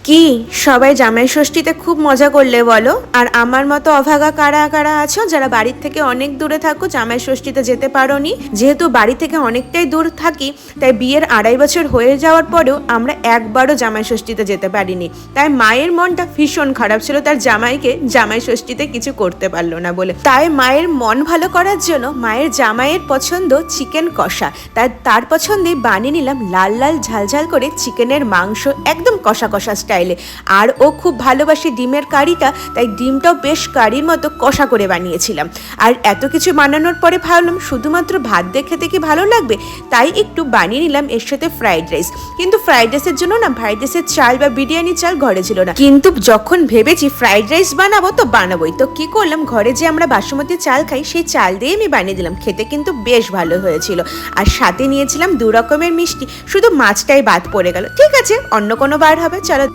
কি সবাই জামাই ষষ্ঠীতে খুব মজা করলে বলো? আর আমার মতো অভাগা কারা কারা আছো যারা বাড়ির থেকে অনেক দূরে থাকো, জামাই ষষ্ঠীতে যেতে পারোনি? যেহেতু বাড়ি থেকে অনেকটাই দূর থাকি, তাই বিয়ের 2.5 বছর হয়ে যাওয়ার পরেও আমরা একবারও জামাই ষষ্ঠীতে যেতে পারিনি। তাই মায়ের মনটা ভীষণ খারাপ ছিল তার জামাইকে জামাই ষষ্ঠীতে কিছু করতে পারলো না বলে। তাই মায়ের মন ভালো করার জন্য মায়ের জামাইয়ের পছন্দ চিকেন কষা, তাই তার পছন্দে বানিয়ে নিলাম লাল লাল ঝালঝাল করে চিকেনের মাংস, একদম কষা কষা স্টাইলে। আর ও খুব ভালোবাসে ডিমের কারিটা, তাই ডিমটাও বেশ কারির মতো কষা করে বানিয়েছিলাম। আর এত কিছু বানানোর পরে ভাবলাম শুধুমাত্র ভাত দিয়ে খেতে কি ভালো লাগবে, তাই একটু বানিয়ে নিলাম এর সাথে ফ্রাইড রাইস। কিন্তু ফ্রাইড রাইসের জন্য না ফ্রাইড রাইসের চাল বা বিরিয়ানি চাল ঘরে ছিল না, কিন্তু যখন ভেবেছি ফ্রাইড রাইস বানাবো তো বানাবোই, তো কি করলাম, ঘরে যে আমরা বাসমতি চাল খাই সেই চাল দিয়ে আমি বানিয়ে দিলাম। খেতে কিন্তু বেশ ভালো হয়েছিল। আর সাথে নিয়েছিলাম 2 রকমের মিষ্টি, শুধু মাছটাই বাদ পড়ে গেল। ঠিক আছে, অন্য কোনো বার হবে, চলো।